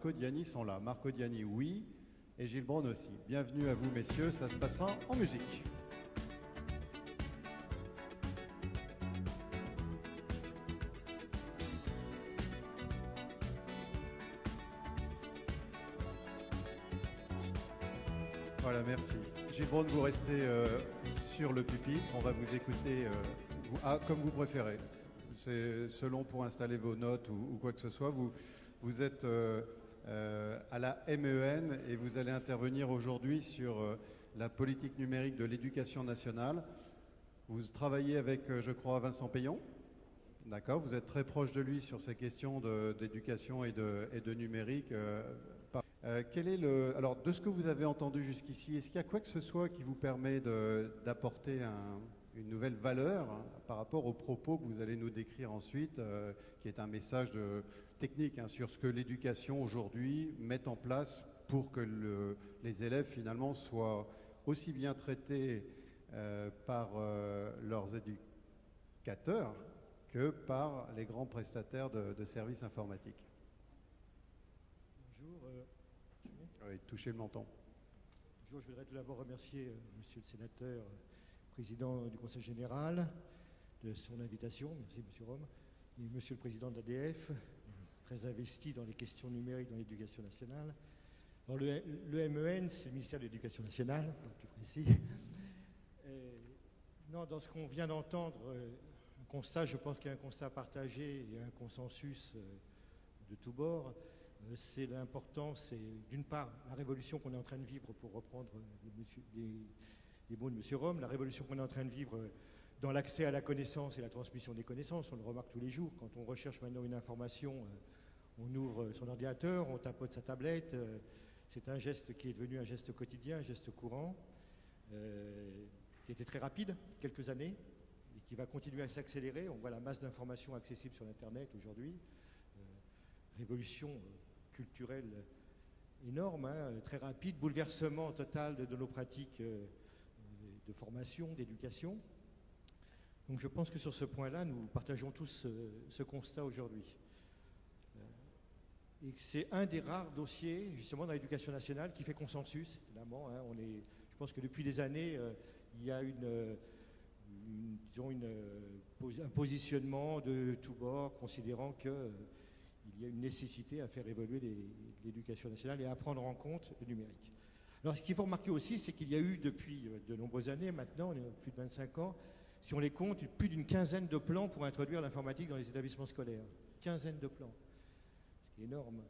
Marco Diani sont là. Marco Diani, oui, et Gilles Braun aussi. Bienvenue à vous, messieurs, ça se passera en musique. Voilà, merci. Gilles Braun, vous restez sur le pupitre. On va vous écouter comme vous préférez. C'est selon pour installer vos notes ou quoi que ce soit. Vous êtes à la MEN et vous allez intervenir aujourd'hui sur la politique numérique de l'éducation nationale. Vous travaillez avec, je crois, Vincent Payon. D'accord, vous êtes très proche de lui sur ces questions d'éducation et de numérique. Quel est alors, de ce que vous avez entendu jusqu'ici, est-ce qu'il y a quoi que ce soit qui vous permet d'apporter une nouvelle valeur par rapport aux propos que vous allez nous décrire ensuite, qui est un message technique sur ce que l'éducation aujourd'hui met en place pour que les élèves finalement soient aussi bien traités par leurs éducateurs que par les grands prestataires de services informatiques. Bonjour. Oui, touchez le menton. Bonjour, je voudrais tout d'abord remercier Monsieur le Sénateur, Président du Conseil Général, de son invitation. Merci Monsieur Rome. Et Monsieur le Président de l'ADF, très investi dans les questions numériques dans l'éducation nationale. Alors, le MEN, c'est le ministère de l'Éducation nationale, pour être plus précis. Non, dans ce qu'on vient d'entendre, un constat, je pense qu'il y a un constat partagé et un consensus de tous bords. C'est l'importance, et d'une part, la révolution qu'on est en train de vivre, pour reprendre les mots de M. Rome, la révolution qu'on est en train de vivre dans l'accès à la connaissance et la transmission des connaissances. On le remarque tous les jours. Quand on recherche maintenant une information, on ouvre son ordinateur, on tapote sa tablette. C'est un geste qui est devenu un geste quotidien, un geste courant, qui était très rapide, quelques années, et qui va continuer à s'accélérer. On voit la masse d'informations accessibles sur Internet aujourd'hui. Révolution culturelle énorme, très rapide, bouleversement total de nos pratiques de formation, d'éducation. Donc je pense que sur ce point-là, nous partageons tous ce constat aujourd'hui. Et c'est un des rares dossiers, justement, dans l'éducation nationale qui fait consensus, évidemment. Je pense que depuis des années, il y a un positionnement de tous bords considérant que il y a une nécessité à faire évoluer l'éducation nationale et à prendre en compte le numérique. Alors, ce qu'il faut remarquer aussi, c'est qu'il y a eu depuis de nombreuses années, maintenant, plus de 25 ans, si on les compte, plus d'une quinzaine de plans pour introduire l'informatique dans les établissements scolaires. Quinzaine de plans. Ce qui est énorme.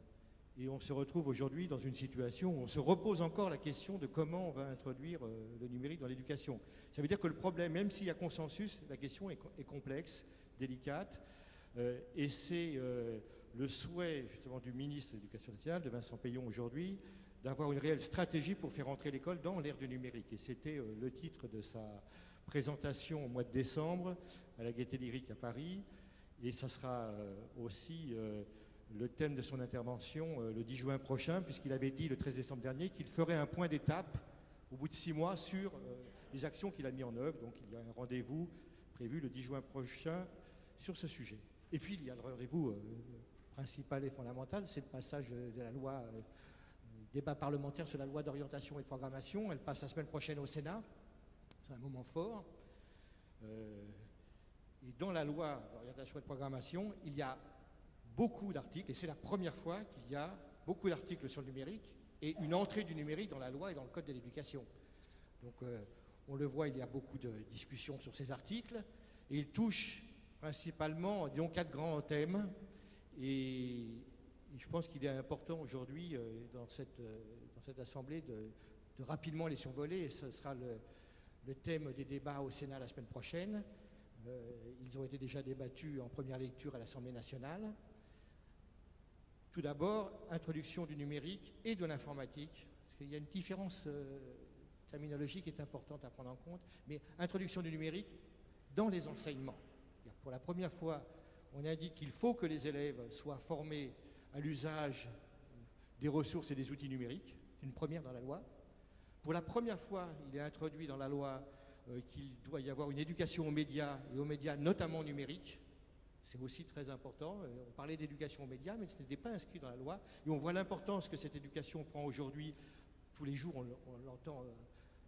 Et on se retrouve aujourd'hui dans une situation où on se repose encore la question de comment on va introduire le numérique dans l'éducation. Ça veut dire que le problème, même s'il y a consensus, la question est complexe, délicate. Et c'est le souhait justement du ministre de l'Éducation nationale, de Vincent Payon aujourd'hui, d'avoir une réelle stratégie pour faire entrer l'école dans l'ère du numérique. Et c'était le titre de sa présentation au mois de décembre à la Gaîté Lyrique à Paris. Et ça sera aussi le thème de son intervention le 10 juin prochain, puisqu'il avait dit le 13 décembre dernier qu'il ferait un point d'étape au bout de 6 mois sur les actions qu'il a mis en œuvre. Donc il y a un rendez-vous prévu le 10 juin prochain sur ce sujet. Et puis, il y a le rendez-vous principal et fondamental, c'est le passage de la loi, débat parlementaire sur la loi d'orientation et de programmation. Elle passe la semaine prochaine au Sénat. C'est un moment fort. Et dans la loi d'orientation et de programmation, il y a beaucoup d'articles, et c'est la première fois qu'il y a beaucoup d'articles sur le numérique et une entrée du numérique dans la loi et dans le code de l'éducation. Donc, on le voit, il y a beaucoup de discussions sur ces articles, et ils touchent principalement, disons, 4 grands thèmes. Et je pense qu'il est important aujourd'hui, dans cette assemblée, de rapidement les survoler. Et ce sera le thème des débats au Sénat la semaine prochaine. Ils ont été déjà débattus en première lecture à l'Assemblée nationale. Tout d'abord, introduction du numérique et de l'informatique. Parce qu'il y a une différence terminologique qui est importante à prendre en compte. Mais introduction du numérique dans les enseignements. Pour la première fois, on indique qu'il faut que les élèves soient formés à l'usage des ressources et des outils numériques. C'est une première dans la loi. Pour la première fois, il est introduit dans la loi qu'il doit y avoir une éducation aux médias et aux médias notamment numériques. c'est aussi très important. On parlait d'éducation aux médias, mais ce n'était pas inscrit dans la loi. Et on voit l'importance que cette éducation prend aujourd'hui. Tous les jours, on l'entend à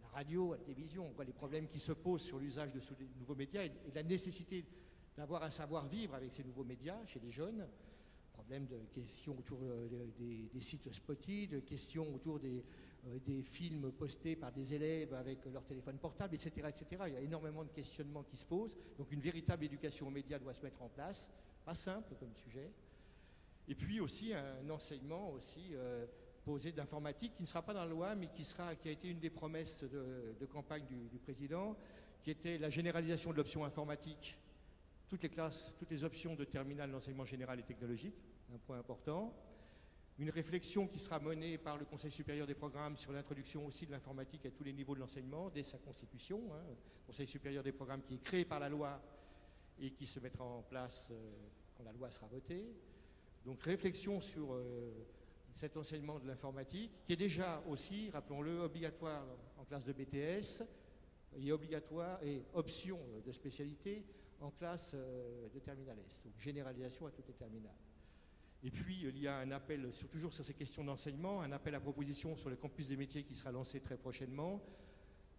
la radio, à la télévision, on voit les problèmes qui se posent sur l'usage de ces nouveaux médias et la nécessité d'avoir un savoir-vivre avec ces nouveaux médias chez les jeunes. Problème de questions autour des sites spotty, de questions autour des films postés par des élèves avec leur téléphone portable, etc., etc. Il y a énormément de questionnements qui se posent. Donc une véritable éducation aux médias doit se mettre en place. Pas simple comme sujet. Et puis aussi un enseignement aussi posé d'informatique qui ne sera pas dans la loi, mais qui a été une des promesses de campagne du président, qui était la généralisation de l'option informatique. Toutes les classes, toutes les options de terminale d'enseignement général et technologique, un point important. Une réflexion qui sera menée par le Conseil supérieur des programmes sur l'introduction aussi de l'informatique à tous les niveaux de l'enseignement, dès sa constitution. Le Conseil supérieur des programmes qui est créé par la loi et qui se mettra en place quand la loi sera votée. Donc réflexion sur cet enseignement de l'informatique, qui est déjà aussi, rappelons-le, obligatoire en classe de BTS, et obligatoire et option de spécialité en classe de terminale S, donc généralisation à toutes les terminales. Et puis il y a un appel, toujours sur ces questions d'enseignement, un appel à proposition sur le campus des métiers qui sera lancé très prochainement,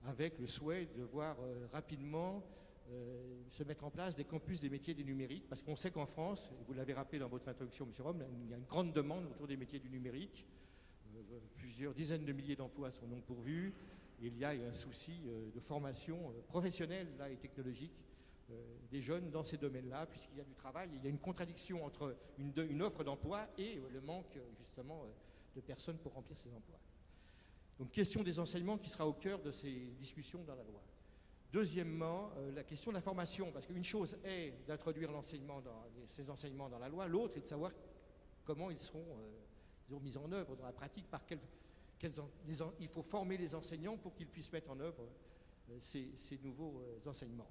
avec le souhait de voir rapidement se mettre en place des campus des métiers du numérique, parce qu'on sait qu'en France, vous l'avez rappelé dans votre introduction, M. Rome, il y a une grande demande autour des métiers du numérique. Plusieurs dizaines de milliers d'emplois sont non pourvus. Et il y a un souci de formation professionnelle là, et technologique des jeunes dans ces domaines-là, puisqu'il y a du travail. Il y a une contradiction entre une offre d'emploi et le manque justement de personnes pour remplir ces emplois. Donc question des enseignements qui sera au cœur de ces discussions dans la loi. Deuxièmement, la question de la formation, parce qu'une chose est d'introduire ces enseignements dans la loi, l'autre est de savoir comment ils seront mis en œuvre dans la pratique, par il faut former les enseignants pour qu'ils puissent mettre en œuvre ces nouveaux enseignements.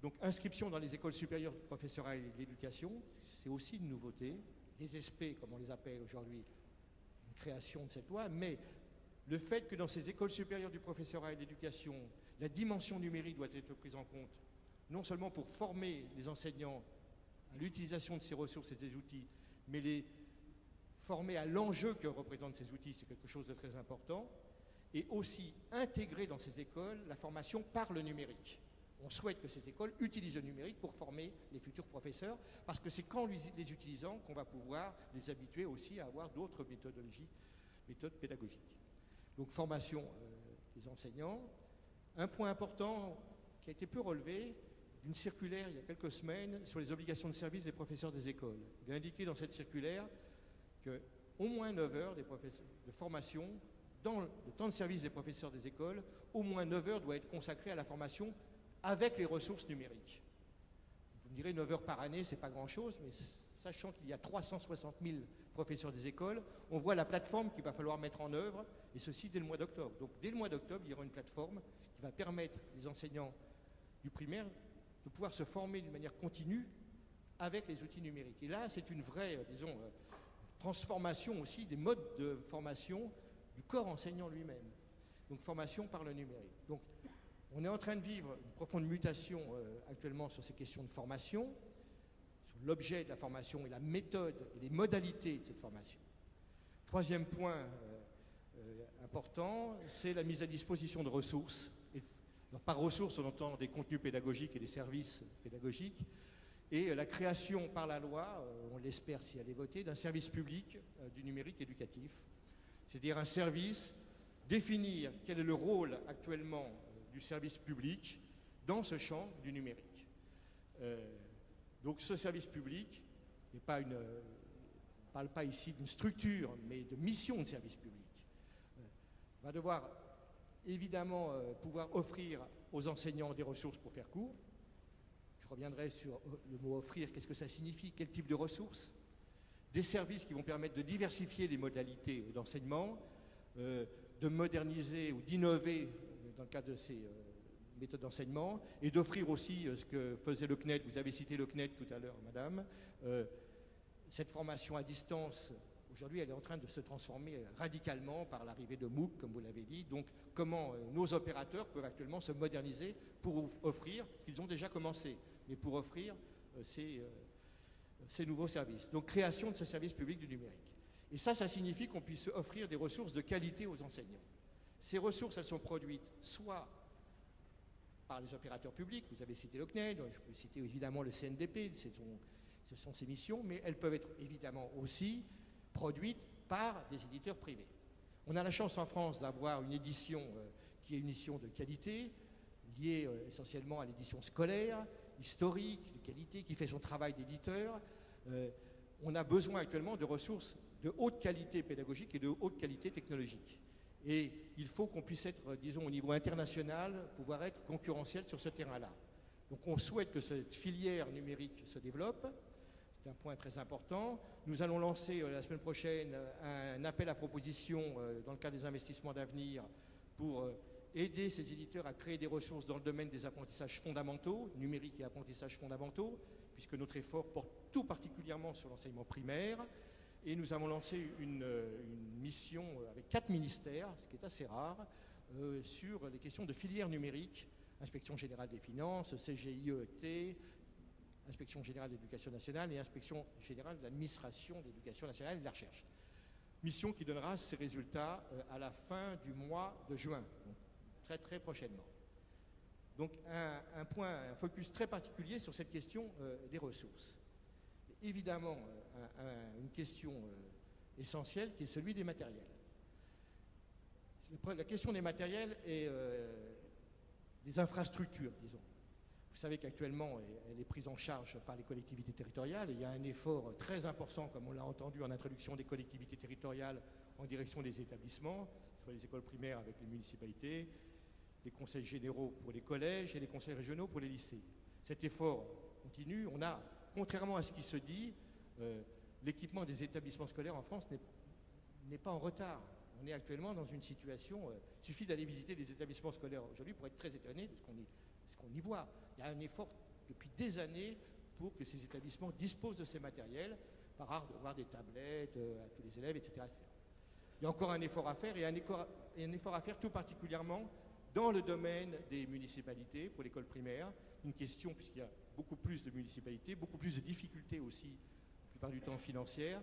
Donc inscription dans les écoles supérieures du professorat et de l'éducation, c'est aussi une nouveauté. Les SP, comme on les appelle aujourd'hui, une création de cette loi, mais le fait que dans ces écoles supérieures du professorat et de l'éducation, la dimension numérique doit être prise en compte, non seulement pour former les enseignants à l'utilisation de ces ressources et ces outils, mais les former à l'enjeu que représentent ces outils, c'est quelque chose de très important, et aussi intégrer dans ces écoles la formation par le numérique. On souhaite que ces écoles utilisent le numérique pour former les futurs professeurs, parce que c'est qu'en les utilisant qu'on va pouvoir les habituer aussi à avoir d'autres méthodes pédagogiques. Donc formation des enseignants. Un point important qui a été peu relevé, d'une circulaire il y a quelques semaines sur les obligations de service des professeurs des écoles. Il est indiqué dans cette circulaire qu'au moins 9 heures de formation, dans le temps de service des professeurs des écoles, au moins 9 heures doit être consacré à la formation avec les ressources numériques. Vous me direz 9 heures par année, c'est pas grand-chose, mais sachant qu'il y a 360 000 professeurs des écoles, on voit la plateforme qu'il va falloir mettre en œuvre, et ceci dès le mois d'octobre. Donc dès le mois d'octobre, il y aura une plateforme qui va permettre aux enseignants du primaire de pouvoir se former d'une manière continue avec les outils numériques. Et là, c'est une vraie, transformation aussi des modes de formation du corps enseignant lui-même. Donc formation par le numérique. Donc on est en train de vivre une profonde mutation actuellement sur ces questions de formation, sur l'objet de la formation et la méthode et les modalités de cette formation. Troisième point important, c'est la mise à disposition de ressources. Par ressources, on entend des contenus pédagogiques et des services pédagogiques, et la création par la loi, on l'espère si elle est votée, d'un service public du numérique éducatif, c'est-à-dire un service, définir quel est le rôle actuellement du service public dans ce champ du numérique. Donc ce service public n'est pas on ne parle pas ici d'une structure, mais de mission de service public. Va devoir évidemment pouvoir offrir aux enseignants des ressources pour faire cours. Je reviendrai sur le mot offrir, qu'est-ce que ça signifie, quel type de ressources. Des services qui vont permettre de diversifier les modalités d'enseignement, de moderniser ou d'innover dans le cadre de ces méthodes d'enseignement, et d'offrir aussi ce que faisait le CNED, vous avez cité le CNED tout à l'heure, madame, cette formation à distance. Aujourd'hui, elle est en train de se transformer radicalement par l'arrivée de MOOC, comme vous l'avez dit. Donc, comment nos opérateurs peuvent actuellement se moderniser pour offrir, ce qu'ils ont déjà commencé, mais pour offrir ces nouveaux services. Donc création de ce service public du numérique. Et ça signifie qu'on puisse offrir des ressources de qualité aux enseignants. Ces ressources, elles sont produites soit par les opérateurs publics, vous avez cité le CNED, je peux citer évidemment le CNDP, ce sont ses missions, mais elles peuvent être évidemment aussi produites par des éditeurs privés. On a la chance en France d'avoir une édition qui est une édition de qualité, liée essentiellement à l'édition scolaire, historique, de qualité, qui fait son travail d'éditeur. On a besoin actuellement de ressources de haute qualité pédagogique et de haute qualité technologique. Et il faut qu'on puisse être, disons, au niveau international, pouvoir être concurrentiel sur ce terrain-là. Donc on souhaite que cette filière numérique se développe. C'est un point très important. Nous allons lancer la semaine prochaine un appel à proposition dans le cadre des investissements d'avenir pour aider ces éditeurs à créer des ressources dans le domaine des apprentissages fondamentaux, numériques et apprentissages fondamentaux, puisque notre effort porte tout particulièrement sur l'enseignement primaire. Et nous avons lancé une mission avec 4 ministères, ce qui est assez rare, sur les questions de filière numérique, Inspection générale des finances, CGIET, Inspection générale de l'éducation nationale et Inspection générale de l'administration de l'éducation nationale et de la recherche. Mission qui donnera ses résultats à la fin du mois de juin, donc très très prochainement. Donc un focus très particulier sur cette question des ressources. Évidemment, une question essentielle qui est celui des matériels. La question des matériels et des infrastructures, disons. Vous savez qu'actuellement, elle est prise en charge par les collectivités territoriales et il y a un effort très important, comme on l'a entendu en introduction des collectivités territoriales en direction des établissements, soit les écoles primaires avec les municipalités, les conseils généraux pour les collèges et les conseils régionaux pour les lycées. Cet effort continue. On a, contrairement à ce qui se dit, l'équipement des établissements scolaires en France n'est pas en retard. On est actuellement dans une situation, il suffit d'aller visiter les établissements scolaires aujourd'hui pour être très étonné de ce qu'on y voit. Il y a un effort depuis des années pour que ces établissements disposent de ces matériels, par rare de voir des tablettes à tous les élèves, etc., etc. Il y a encore un effort à faire et un effort à faire tout particulièrement dans le domaine des municipalités pour l'école primaire. Une question, puisqu'il y a beaucoup plus de municipalités, beaucoup plus de difficultés aussi, la plupart du temps financières.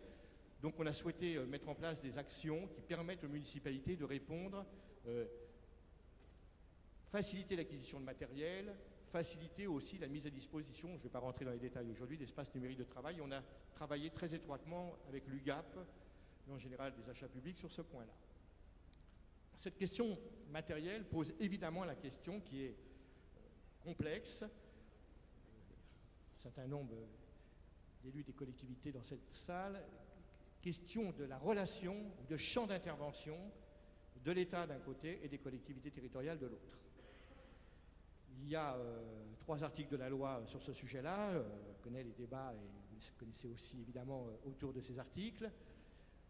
Donc on a souhaité mettre en place des actions qui permettent aux municipalités de répondre, faciliter l'acquisition de matériel, faciliter aussi la mise à disposition, je ne vais pas rentrer dans les détails aujourd'hui, d'espaces numériques de travail. On a travaillé très étroitement avec l'UGAP, en général des achats publics, sur ce point-là. Cette question matérielle pose évidemment la question qui est complexe. Un certain nombre d'élus des collectivités dans cette salle, question de la relation, de champ d'intervention de l'État d'un côté et des collectivités territoriales de l'autre. Il y a 3 articles de la loi sur ce sujet-là. On connaît les débats et vous connaissez aussi évidemment autour de ces articles.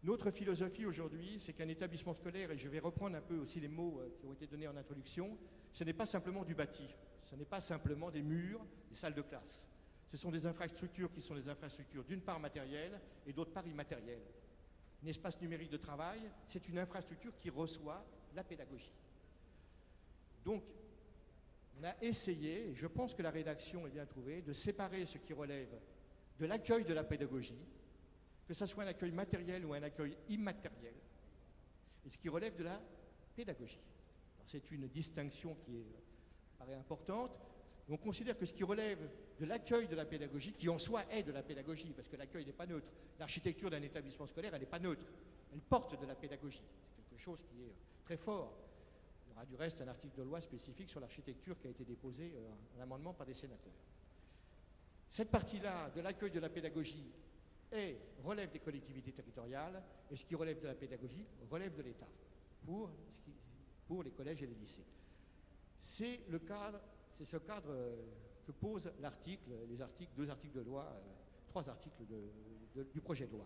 Notre philosophie aujourd'hui, c'est qu'un établissement scolaire, et je vais reprendre un peu aussi les mots qui ont été donnés en introduction, ce n'est pas simplement du bâti, ce n'est pas simplement des murs, des salles de classe. Ce sont des infrastructures qui sont des infrastructures d'une part matérielles et d'autre part immatérielles. Un espace numérique de travail, c'est une infrastructure qui reçoit la pédagogie. Donc, on a essayé, et je pense que la rédaction est bien trouvée, de séparer ce qui relève de l'accueil de la pédagogie, que ce soit un accueil matériel ou un accueil immatériel, et ce qui relève de la pédagogie. C'est une distinction qui paraît importante. On considère que ce qui relève de l'accueil de la pédagogie, qui en soi est de la pédagogie, parce que l'accueil n'est pas neutre, l'architecture d'un établissement scolaire, elle n'est pas neutre, elle porte de la pédagogie. C'est quelque chose qui est très fort. Il y aura du reste un article de loi spécifique sur l'architecture qui a été déposé, un amendement par des sénateurs. Cette partie-là de l'accueil de la pédagogie relève des collectivités territoriales, et ce qui relève de la pédagogie relève de l'État pour les collèges et les lycées. C'est ce cadre que pose l'article, deux articles de loi, 3 articles du projet de loi.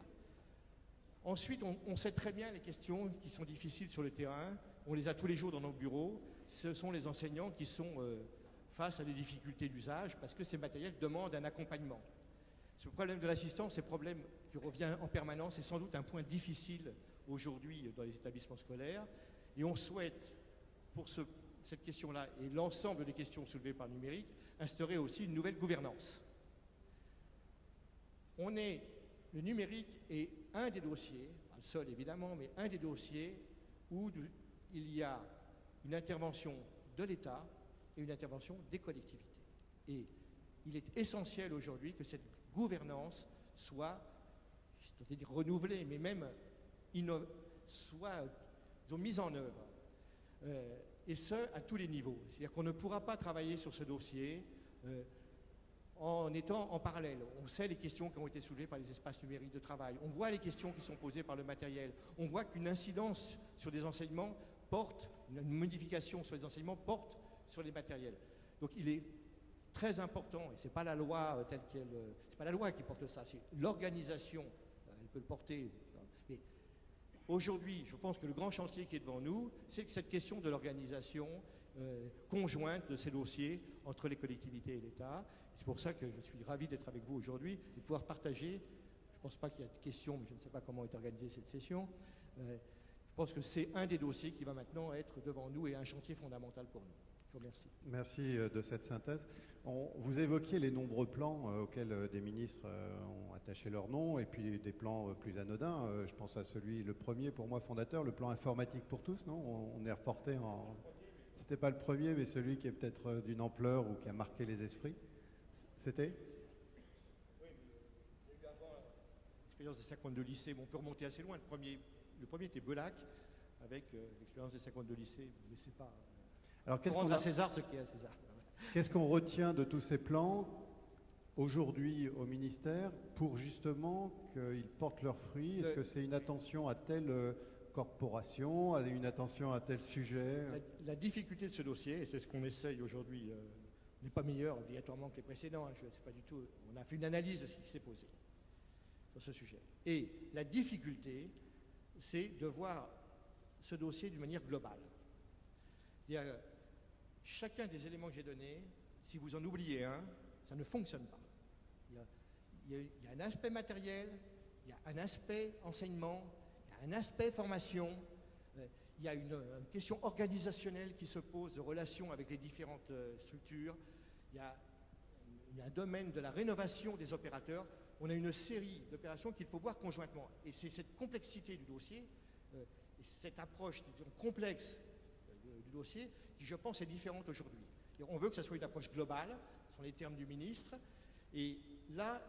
Ensuite, on sait très bien les questions qui sont difficiles sur le terrain, on les a tous les jours dans nos bureaux, ce sont les enseignants qui sont face à des difficultés d'usage parce que ces matériels demandent un accompagnement. Ce problème de l'assistance, c'est un problème qui revient en permanence, c'est sans doute un point difficile aujourd'hui dans les établissements scolaires. Et on souhaite, pour cette question-là et l'ensemble des questions soulevées par le numérique, instaurer aussi une nouvelle gouvernance. le numérique est un des dossiers, pas le seul évidemment, mais un des dossiers où il y a une intervention de l'État et une intervention des collectivités. Et il est essentiel aujourd'hui que cette gouvernance soit, je tentais de dire renouvelée, mais même soit mise en œuvre. Et ce, à tous les niveaux. C'est-à-dire qu'on ne pourra pas travailler sur ce dossier en étant en parallèle. On sait les questions qui ont été soulevées par les espaces numériques de travail. On voit les questions qui sont posées par le matériel. On voit qu'une incidence sur des enseignements porte, une modification sur les enseignements porte sur les matériels. Donc il est très important, et ce n'est pas la loi telle qu'elle... c'est pas la loi qui porte ça, c'est l'organisation. Elle peut le porter. Mais aujourd'hui, je pense que le grand chantier qui est devant nous, c'est cette question de l'organisation conjointe de ces dossiers entre les collectivités et l'État. C'est pour ça que je suis ravi d'être avec vous aujourd'hui et de pouvoir partager. Je ne pense pas qu'il y a de questions, mais je ne sais pas comment est organisée cette session. Je pense que c'est un des dossiers qui va maintenant être devant nous et un chantier fondamental pour nous. Je vous remercie. Merci de cette synthèse. Vous évoquiez les nombreux plans auxquels des ministres ont attaché leur nom et puis des plans plus anodins. Je pense à celui, le premier pour moi fondateur, le plan informatique pour tous, non? On est reporté en... C'était pas le premier, mais celui qui est peut-être d'une ampleur ou qui a marqué les esprits. C'était? Oui, avant l'expérience des 52 lycées, bon, on peut remonter assez loin. Le premier était Belac, avec l'expérience des 52 lycées, mais c'est pas... Alors, qu'est-ce qu'on a à César, ce qui est à César. Qu'est-ce qu'on retient de tous ces plans aujourd'hui au ministère pour justement qu'ils portent leurs fruits? Est-ce que c'est une attention à telle corporation, à une attention à tel sujet? La difficulté de ce dossier, et c'est ce qu'on essaye aujourd'hui, n'est pas meilleur obligatoirement que les précédents. C'est pas du tout, on a fait une analyse de ce qui s'est posé sur ce sujet. Et la difficulté, c'est de voir ce dossier d'une manière globale. Chacun des éléments que j'ai donnés, si vous en oubliez un, ça ne fonctionne pas. Il y a un aspect matériel, il y a un aspect enseignement, il y a un aspect formation, il y a une question organisationnelle qui se pose de relation avec les différentes structures, il y a un domaine de la rénovation des opérateurs. On a une série d'opérations qu'il faut voir conjointement. Et c'est cette complexité du dossier, et cette approche disons, complexe du dossier qui, je pense, est différente aujourd'hui. On veut que ça soit une approche globale, ce sont les termes du ministre, et là,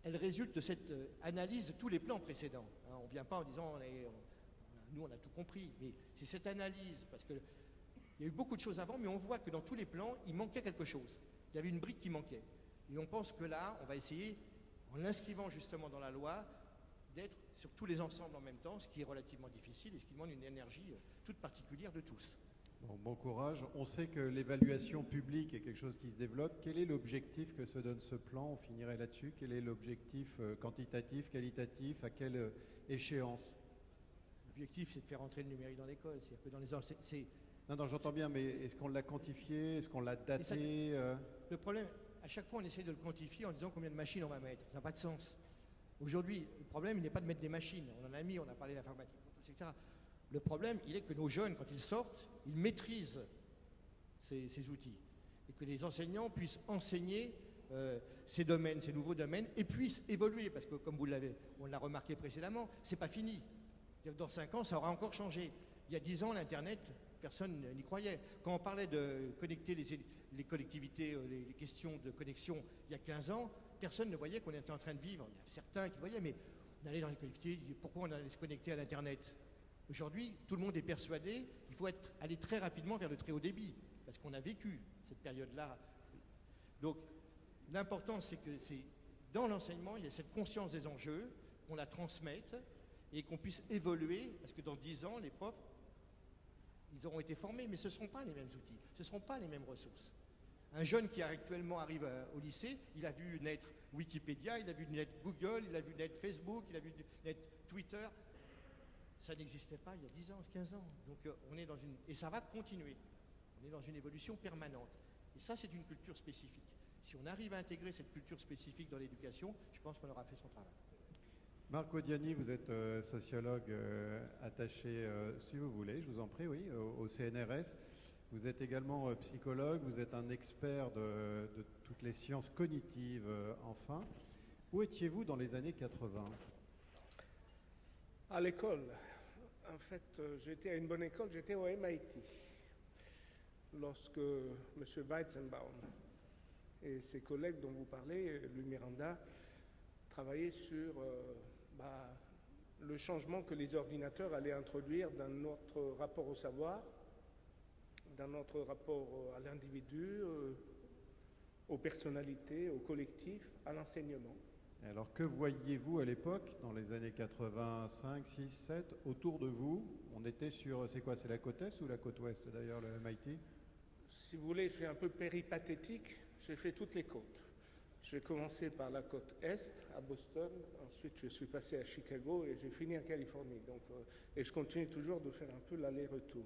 elle résulte de cette analyse de tous les plans précédents. On ne vient pas en disant, nous on a tout compris, mais c'est cette analyse, parce qu'il y a eu beaucoup de choses avant, mais on voit que dans tous les plans, il manquait quelque chose. Il y avait une brique qui manquait. Et on pense que là, on va essayer, en l'inscrivant justement dans la loi, d'être sur tous les ensembles en même temps, ce qui est relativement difficile et ce qui demande une énergie toute particulière de tous. Bon courage. On sait que l'évaluation publique est quelque chose qui se développe. Quel est l'objectif que se donne ce plan? On finirait là-dessus. Quel est l'objectif quantitatif, qualitatif? À quelle échéance? L'objectif, c'est de faire entrer le numérique dans l'école. C'est-à-dire que dans les Non, j'entends bien, mais est-ce qu'on l'a quantifié? Est-ce qu'on l'a daté? Le problème, à chaque fois, on essaie de le quantifier en disant combien de machines on va mettre. Ça n'a pas de sens. Aujourd'hui, le problème, il n'est pas de mettre des machines. On en a mis, on a parlé d'informatique, etc. Le problème, il est que nos jeunes, quand ils sortent, ils maîtrisent ces outils. Et que les enseignants puissent enseigner ces domaines, ces nouveaux domaines, et puissent évoluer. Parce que, comme on l'a remarqué précédemment, ce n'est pas fini. Dans 5 ans, ça aura encore changé. Il y a 10 ans, l'Internet, personne n'y croyait. Quand on parlait de connecter les collectivités, les questions de connexion, il y a 15 ans, personne ne voyait qu'on était en train de vivre. Il y a certains qui voyaient, mais on allait dans les collectivités, pourquoi on allait se connecter à l'Internet? Aujourd'hui, tout le monde est persuadé qu'il faut aller très rapidement vers le très haut débit, parce qu'on a vécu cette période-là. Donc, l'important, c'est que dans l'enseignement, il y a cette conscience des enjeux, qu'on la transmette et qu'on puisse évoluer, parce que dans 10 ans, les profs, ils auront été formés, mais ce ne seront pas les mêmes outils, ce ne seront pas les mêmes ressources. Un jeune qui actuellement arrive au lycée, il a vu naître Wikipédia, il a vu naître Google, il a vu naître Facebook, il a vu naître Twitter. Ça n'existait pas il y a 10 ans, 15 ans. Donc on est et ça va continuer. On est dans une évolution permanente. Et ça, c'est une culture spécifique. Si on arrive à intégrer cette culture spécifique dans l'éducation, je pense qu'on aura fait son travail. Marc Odiani, vous êtes sociologue attaché, si vous voulez, je vous en prie, oui, au CNRS. Vous êtes également psychologue, vous êtes un expert de toutes les sciences cognitives, enfin. Où étiez-vous dans les années 80? À l'école. En fait, j'étais à une bonne école, j'étais au MIT. Lorsque M. Weizenbaum et ses collègues dont vous parlez, Louis Miranda, travaillaient sur le changement que les ordinateurs allaient introduire dans notre rapport au savoir, dans notre rapport à l'individu, aux personnalités, au collectif, à l'enseignement. Alors que voyiez-vous à l'époque, dans les années 85, 6, 7, autour de vous? On était sur, c'est quoi, c'est la côte Est ou la côte Ouest d'ailleurs, le MIT? Si vous voulez, je suis un peu péripathétique, j'ai fait toutes les côtes. J'ai commencé par la côte Est, à Boston, ensuite je suis passé à Chicago et j'ai fini en Californie. Donc, et je continue toujours de faire un peu l'aller-retour.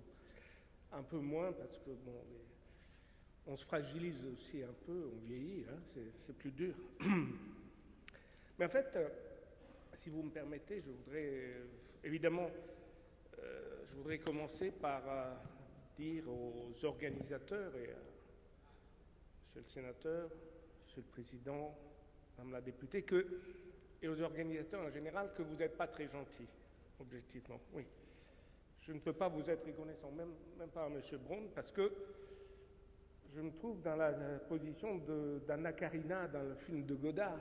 Un peu moins parce que, bon, on se fragilise aussi un peu, on vieillit, hein, c'est plus dur. Mais en fait, si vous me permettez, je voudrais, évidemment, je voudrais commencer par dire aux organisateurs et Monsieur le sénateur, Monsieur le président, Madame la députée, et aux organisateurs en général, que vous n'êtes pas très gentils, objectivement. Oui. Je ne peux pas vous être reconnaissant, même pas à M. Braun, parce que je me trouve dans la position d'Anna Karina dans le film de Godard.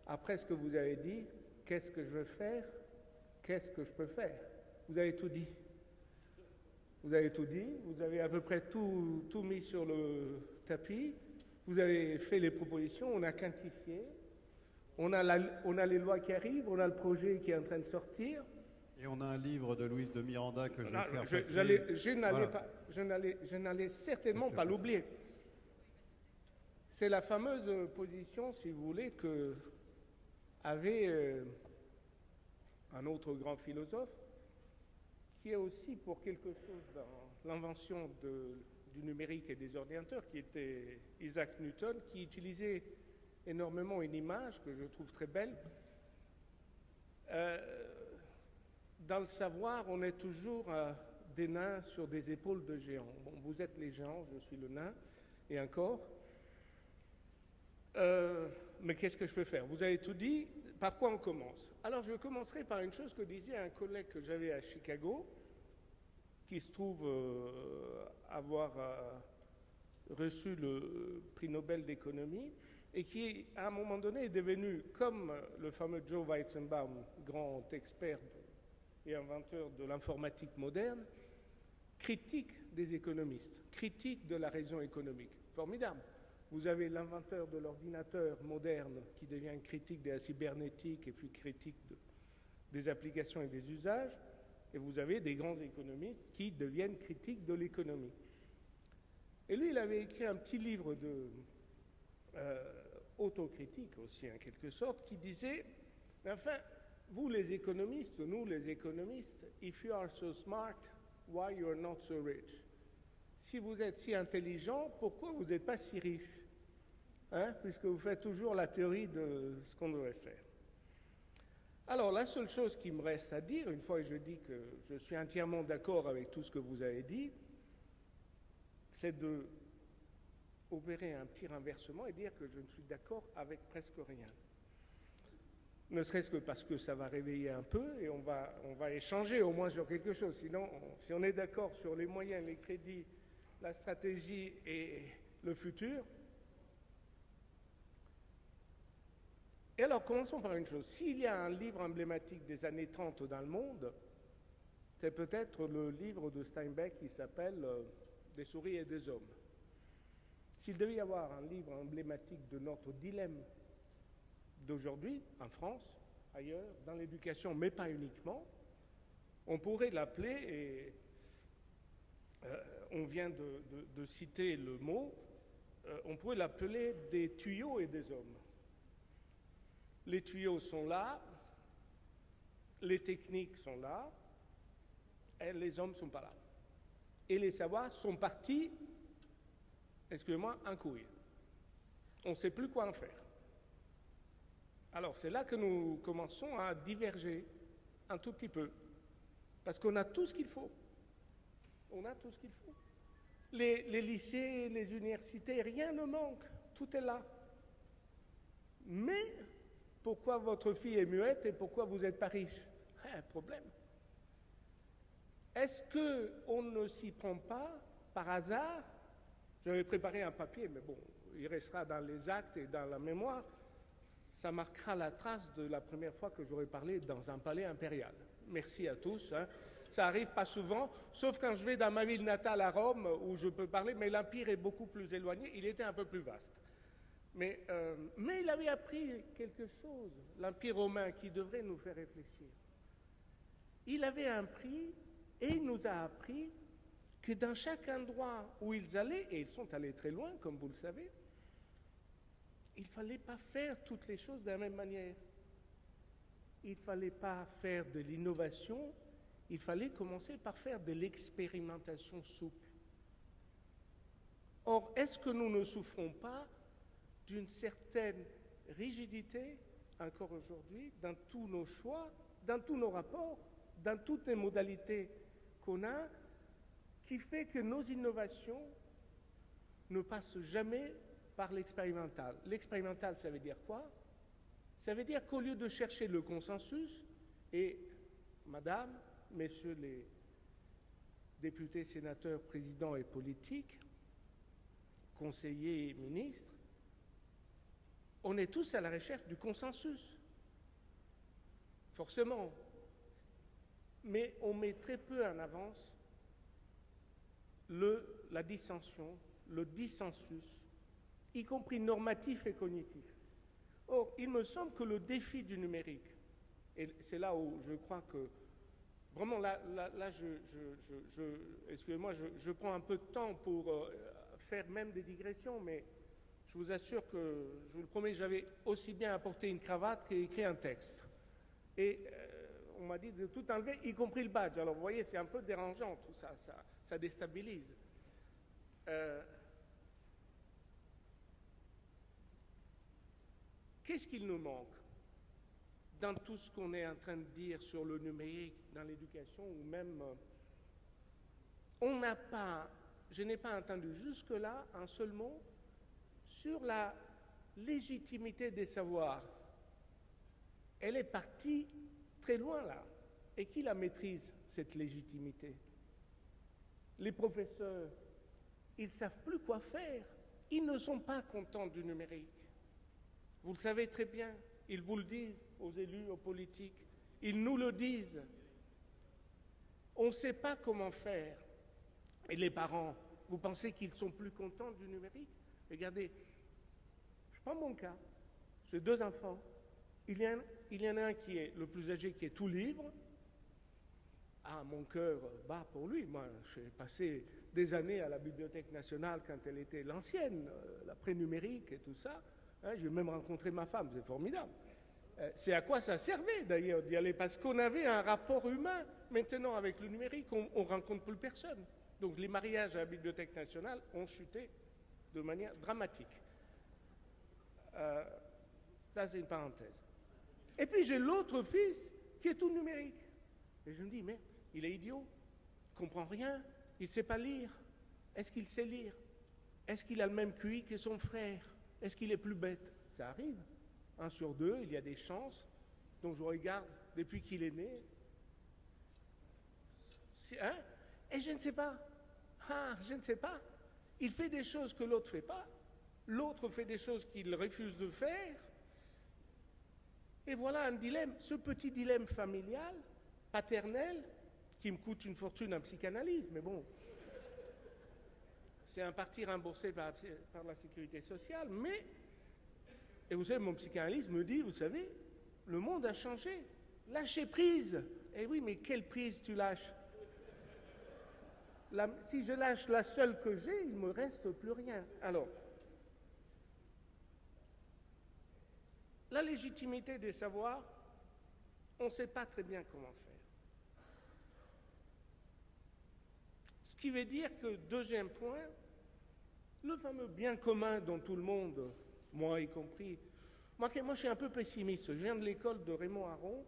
Après ce que vous avez dit, qu'est-ce que je veux faire? Qu'est-ce que je peux faire? Vous avez tout dit. Vous avez tout dit, vous avez à peu près tout mis sur le tapis, vous avez fait les propositions, on a quantifié, on a les lois qui arrivent, on a le projet qui est en train de sortir. Et on a un livre de Louise de Miranda que je vais faire passer. Je n'allais certainement pas l'oublier. C'est la fameuse position, si vous voulez, que avait un autre grand philosophe, qui est aussi pour quelque chose dans l'invention du numérique et des ordinateurs, qui était Isaac Newton, qui utilisait énormément une image que je trouve très belle. Dans le savoir, on est toujours des nains sur des épaules de géants. Bon, vous êtes les géants, je suis le nain, et encore. Mais qu'est-ce que je peux faire? Vous avez tout dit, par quoi on commence? Alors je commencerai par une chose que disait un collègue que j'avais à Chicago, qui se trouve avoir reçu le prix Nobel d'économie, et qui, à un moment donné, est devenu, comme le fameux Joe Weizenbaum, grand expert et inventeur de l'informatique moderne, critique des économistes, critique de la raison économique. Formidable. Vous avez l'inventeur de l'ordinateur moderne qui devient critique de la cybernétique et puis critique des applications et des usages, et vous avez des grands économistes qui deviennent critiques de l'économie. Et lui, il avait écrit un petit livre de autocritique aussi, en quelque sorte, qui disait, mais enfin, vous les économistes, nous les économistes, if you are so smart, why you are not so rich? Si vous êtes si intelligent, pourquoi vous n'êtes pas si riche? Hein? Puisque vous faites toujours la théorie de ce qu'on devrait faire. Alors, la seule chose qui me reste à dire, une fois que je dis que je suis entièrement d'accord avec tout ce que vous avez dit, c'est de opérer un petit renversement et dire que je ne suis d'accord avec presque rien. Ne serait-ce que parce que ça va réveiller un peu et on va échanger au moins sur quelque chose. Sinon, si on est d'accord sur les moyens, les crédits, la stratégie et le futur. Et alors, commençons par une chose. S'il y a un livre emblématique des années 30 dans le monde, c'est peut-être le livre de Steinbeck qui s'appelle Des souris et des hommes. S'il devait y avoir un livre emblématique de notre dilemme d'aujourd'hui, en France, ailleurs, dans l'éducation, mais pas uniquement, on pourrait l'appeler, et on vient de citer le mot, on pourrait l'appeler des tuyaux et des hommes. Les tuyaux sont là, les techniques sont là, et les hommes ne sont pas là. Et les savoirs sont partis, excusez-moi, en couille. On ne sait plus quoi en faire. Alors c'est là que nous commençons à diverger un tout petit peu, parce qu'on a tout ce qu'il faut. On a tout ce qu'il faut. Les lycées, les universités, rien ne manque, tout est là. Mais pourquoi votre fille est muette et pourquoi vous n'êtes pas riche. Un problème. Est-ce qu'on ne s'y prend pas par hasard? J'avais préparé un papier, mais bon, il restera dans les actes et dans la mémoire. Ça marquera la trace de la première fois que j'aurais parlé dans un palais impérial. Merci à tous. Hein. Ça arrive pas souvent, sauf quand je vais dans ma ville natale à Rome, où je peux parler, mais l'Empire est beaucoup plus éloigné, il était un peu plus vaste. Mais il avait appris quelque chose, l'Empire romain, qui devrait nous faire réfléchir. Il avait appris, et il nous a appris, que dans chaque endroit où ils allaient, et ils sont allés très loin, comme vous le savez, il ne fallait pas faire toutes les choses de la même manière. Il ne fallait pas faire de l'innovation, il fallait commencer par faire de l'expérimentation souple. Or, est-ce que nous ne souffrons pas d'une certaine rigidité, encore aujourd'hui, dans tous nos choix, dans tous nos rapports, dans toutes les modalités qu'on a, qui fait que nos innovations ne passent jamais par l'expérimental. L'expérimental, ça veut dire quoi? Ça veut dire qu'au lieu de chercher le consensus, et madame, messieurs les députés, sénateurs, présidents et politiques, conseillers et ministres, on est tous à la recherche du consensus. Forcément. Mais on met très peu en avance la dissension, le dissensus, y compris normatif et cognitif. Or, il me semble que le défi du numérique, et c'est là où je crois que, vraiment là excusez-moi, je prends un peu de temps pour faire même des digressions, mais je vous assure que, je vous le promets, j'avais aussi bien apporté une cravate qu'écrit un texte. Et on m'a dit de tout enlever, y compris le badge. Alors vous voyez, c'est un peu dérangeant tout ça, ça déstabilise. Qu'est-ce qu'il nous manque dans tout ce qu'on est en train de dire sur le numérique, dans l'éducation, ou même... je n'ai pas entendu jusque-là un seul mot sur la légitimité des savoirs. Elle est partie très loin là. Et qui la maîtrise, cette légitimité? Les professeurs, ils ne savent plus quoi faire. Ils ne sont pas contents du numérique. Vous le savez très bien. Ils vous le disent aux élus, aux politiques. Ils nous le disent. On ne sait pas comment faire. Et les parents, vous pensez qu'ils sont plus contents du numérique? Regardez, je prends mon cas. J'ai 2 enfants. Il y en a un qui est le plus âgé, qui est tout livre. Ah, mon cœur bat pour lui. Moi, j'ai passé des années à la Bibliothèque nationale quand elle était l'ancienne, la pré-numérique et tout ça. Hein, j'ai même rencontré ma femme, c'est formidable. C'est à quoi ça servait d'ailleurs d'y aller, parce qu'on avait un rapport humain. Maintenant, avec le numérique, on ne rencontre plus personne. Donc les mariages à la Bibliothèque nationale ont chuté de manière dramatique. Ça, c'est une parenthèse. Et puis j'ai l'autre fils qui est tout numérique. Et je me dis, mais il est idiot, il ne comprend rien, il ne sait pas lire. Est-ce qu'il sait lire? Est-ce qu'il a le même QI que son frère? Est-ce qu'il est plus bête? Ça arrive. 1 sur 2, il y a des chances. Donc je regarde depuis qu'il est né. Hein? Et je ne sais pas. Ah, je ne sais pas. Il fait des choses que l'autre ne fait pas. L'autre fait des choses qu'il refuse de faire. Et voilà un dilemme, ce petit dilemme familial, paternel, qui me coûte une fortune en psychanalyse, mais bon, c'est un parti remboursé par la sécurité sociale, mais, et vous savez, mon psychanalyste me dit, vous savez, le monde a changé, lâchez prise. Eh oui, mais quelle prise tu lâches? Si je lâche la seule que j'ai, il ne me reste plus rien. Alors, la légitimité des savoirs, on ne sait pas très bien comment faire. Ce qui veut dire que, deuxième point, le fameux bien commun dont tout le monde, moi y compris, moi je suis un peu pessimiste. Je viens de l'école de Raymond Aron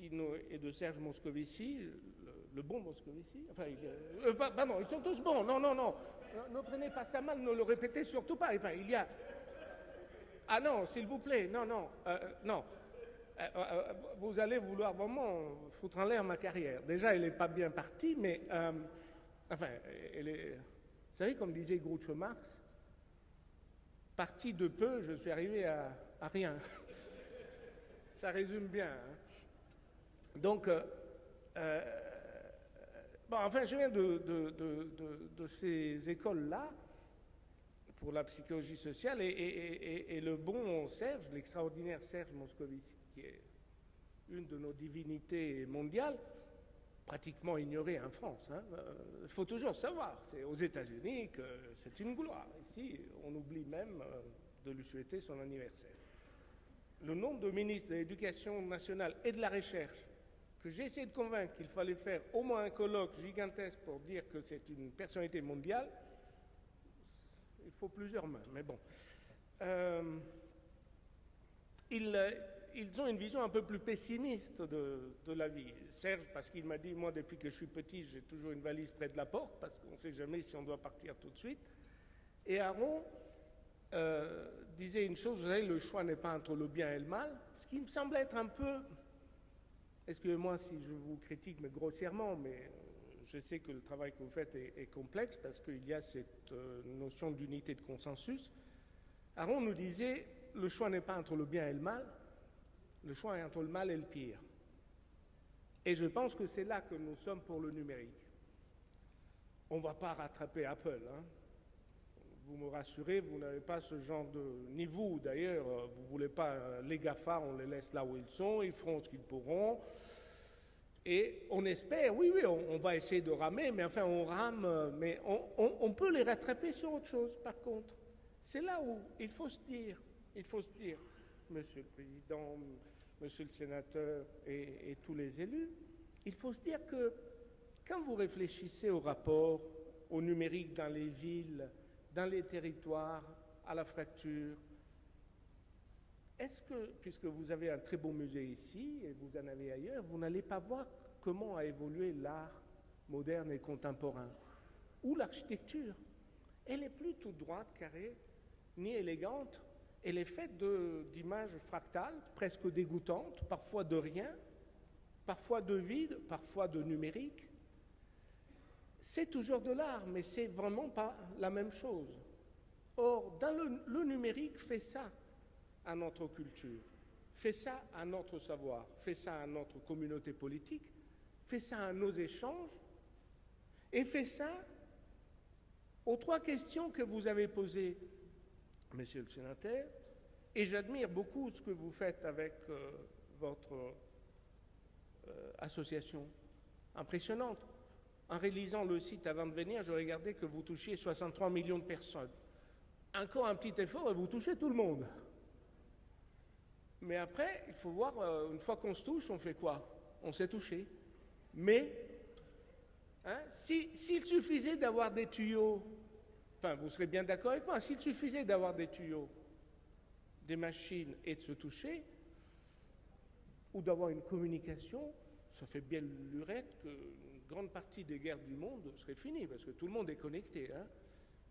et de Serge Moscovici, le bon Moscovici. Enfin, pardon, ils sont tous bons. Non, ne prenez pas ça mal, ne le répétez surtout pas. Enfin, il y a... Ah non, s'il vous plaît, non, non, non. Vous allez vouloir vraiment foutre en l'air ma carrière. Déjà, elle n'est pas bien partie, mais enfin, elle est. Vous savez, comme disait Groucho Marx, parti de peu, je suis arrivé à rien. Ça résume bien. Hein. Donc, bon, enfin, je viens de ces écoles-là pour la psychologie sociale et le bon Serge, l'extraordinaire Serge Moscovici, qui est une de nos divinités mondiales, pratiquement ignorée en France. Il faut toujours savoir, c'est aux États-Unis que c'est une gloire. Ici, on oublie même de lui souhaiter son anniversaire. Le nombre de ministres de l'Éducation nationale et de la Recherche que j'ai essayé de convaincre qu'il fallait faire au moins un colloque gigantesque pour dire que c'est une personnalité mondiale, il faut plusieurs mains, mais bon. Ils ont une vision un peu plus pessimiste de la vie. Serge, parce qu'il m'a dit, moi, depuis que je suis petit, j'ai toujours une valise près de la porte, parce qu'on ne sait jamais si on doit partir tout de suite. Et Aaron disait une chose, vous savez, le choix n'est pas entre le bien et le mal, ce qui me semble être un peu, excusez-moi si je vous critique, mais grossièrement, mais je sais que le travail que vous faites est complexe, parce qu'il y a cette notion d'unité de consensus. Aaron nous disait, le choix n'est pas entre le bien et le mal, le choix est entre le mal et le pire. Et je pense que c'est là que nous sommes pour le numérique. On ne va pas rattraper Apple. Hein. Vous me rassurez, vous n'avez pas ce genre de... Ni vous, d'ailleurs, vous ne voulez pas les GAFA, on les laisse là où ils sont, ils feront ce qu'ils pourront. Et on espère, oui, on va essayer de ramer, mais enfin, on rame, mais on peut les rattraper sur autre chose, par contre. C'est là où il faut se dire, Monsieur le Président, Monsieur le Sénateur et tous les élus, il faut se dire que quand vous réfléchissez au rapport au numérique dans les villes, dans les territoires, à la fracture, est-ce que, puisque vous avez un très beau musée ici et vous en avez ailleurs, vous n'allez pas voir comment a évolué l'art moderne et contemporain ou l'architecture? Elle n'est plus toute droite, carrée, ni élégante. Elle est faite d'images fractales, presque dégoûtantes, parfois de rien, parfois de vide, parfois de numérique. C'est toujours de l'art, mais c'est vraiment pas la même chose. Or, dans le numérique fait ça à notre culture, fait ça à notre savoir, fait ça à notre communauté politique, fait ça à nos échanges, et fait ça aux trois questions que vous avez posées, Monsieur le Sénateur, et j'admire beaucoup ce que vous faites avec votre association, impressionnante. En réalisant le site avant de venir, je regardais que vous touchiez 63 millions de personnes. Encore un petit effort et vous touchez tout le monde. Mais après, il faut voir, une fois qu'on se touche, on fait quoi? On s'est touché. Mais, hein, s'il suffisait d'avoir des tuyaux, enfin, vous serez bien d'accord avec moi, s'il suffisait d'avoir des tuyaux, des machines et de se toucher, ou d'avoir une communication, ça fait bien lurette qu'une grande partie des guerres du monde serait finie, parce que tout le monde est connecté. Hein.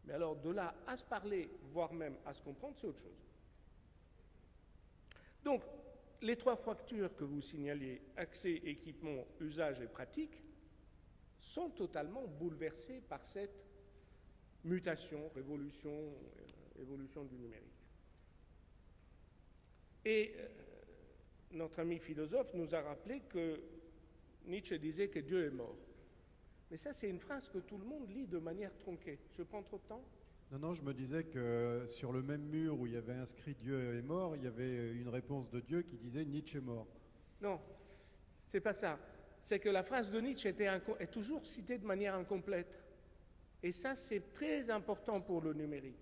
Mais alors, de là à se parler, voire même à se comprendre, c'est autre chose. Donc, les trois fractures que vous signaliez, accès, équipement, usage et pratique, sont totalement bouleversées par cette mutation, révolution, évolution du numérique. Et notre ami philosophe nous a rappelé que Nietzsche disait que Dieu est mort. Mais ça, c'est une phrase que tout le monde lit de manière tronquée. Je prends trop de temps ? Non, je me disais que sur le même mur où il y avait inscrit Dieu est mort, il y avait une réponse de Dieu qui disait Nietzsche est mort. Non, c'est pas ça. C'est que la phrase de Nietzsche est toujours citée de manière incomplète. Et ça, c'est très important pour le numérique.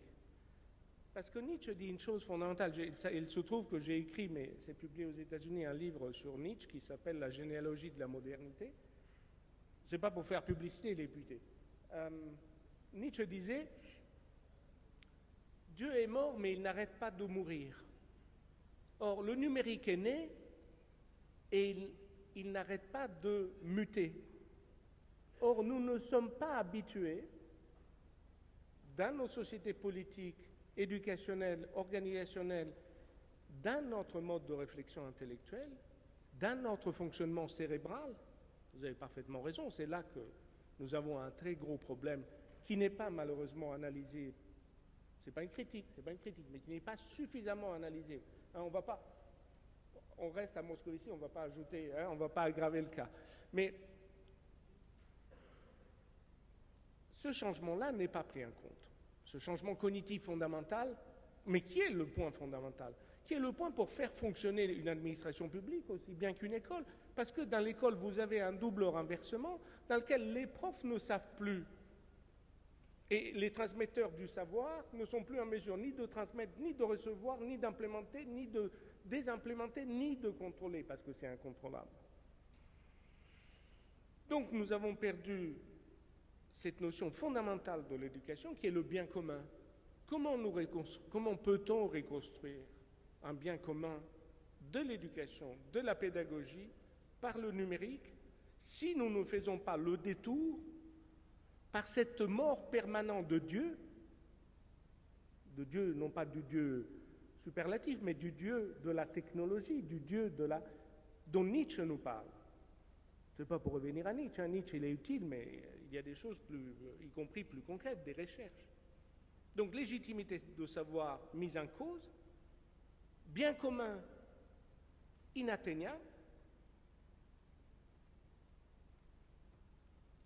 Parce que Nietzsche dit une chose fondamentale. Il se trouve que j'ai écrit, mais c'est publié aux États-Unis, un livre sur Nietzsche qui s'appelle La généalogie de la modernité. C'est pas pour faire publicité, les putés. Nietzsche disait Dieu est mort, mais il n'arrête pas de mourir. Or, le numérique est né et il n'arrête pas de muter. Or, nous ne sommes pas habitués, dans nos sociétés politiques éducationnelle, organisationnelle d'un autre mode de réflexion intellectuelle, d'un autre fonctionnement cérébral. Vous avez parfaitement raison, c'est là que nous avons un très gros problème qui n'est pas malheureusement analysé. C'est pas une critique, mais qui n'est pas suffisamment analysé. Hein, on reste à Moscovici, on ne va pas ajouter, hein, on ne va pas aggraver le cas. Mais ce changement-là n'est pas pris en compte. Ce changement cognitif fondamental, mais qui est le point fondamental? Qui est le point pour faire fonctionner une administration publique aussi bien qu'une école? Parce que dans l'école, vous avez un double renversement dans lequel les profs ne savent plus. Et les transmetteurs du savoir ne sont plus en mesure ni de transmettre, ni de recevoir, ni d'implémenter, ni de désimplémenter, ni de contrôler, parce que c'est incontrôlable. Donc nous avons perdu cette notion fondamentale de l'éducation qui est le bien commun. Comment peut-on reconstruire un bien commun de l'éducation, de la pédagogie, par le numérique, si nous ne faisons pas le détour par cette mort permanente de Dieu, non pas du Dieu superlatif, mais du Dieu de la technologie, du Dieu dont Nietzsche nous parle. Ce n'est pas pour revenir à Nietzsche, hein. Nietzsche il est utile, mais il y a des choses y compris plus concrètes, des recherches. Donc légitimité de savoir mise en cause, bien commun inatteignable,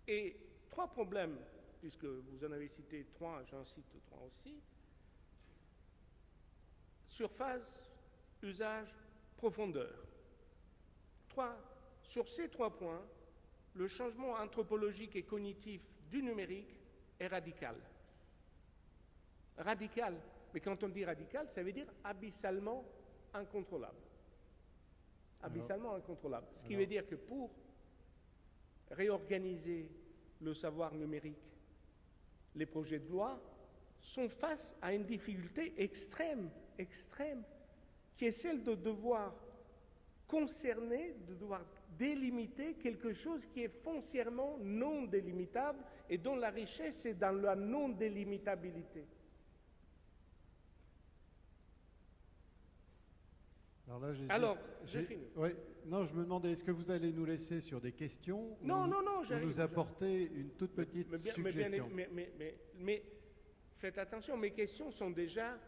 et trois problèmes, puisque vous en avez cité trois, j'en cite trois aussi. Surface, usage, profondeur. Sur ces trois points, le changement anthropologique et cognitif du numérique est radical. Radical, mais quand on dit radical, ça veut dire abyssalement incontrôlable. Abyssalement incontrôlable. Ce qui veut dire que pour réorganiser le savoir numérique, les projets de loi sont face à une difficulté extrême, qui est celle de devoir concerner, de devoir délimiter quelque chose qui est foncièrement non délimitable et dont la richesse est dans la non-délimitabilité. Alors, j'ai fini. Oui, non, je me demandais, est-ce que vous allez nous laisser sur des questions Non, j'arrive. Ou nous apporter une toute petite suggestion. Mais faites attention, mes questions sont déjà...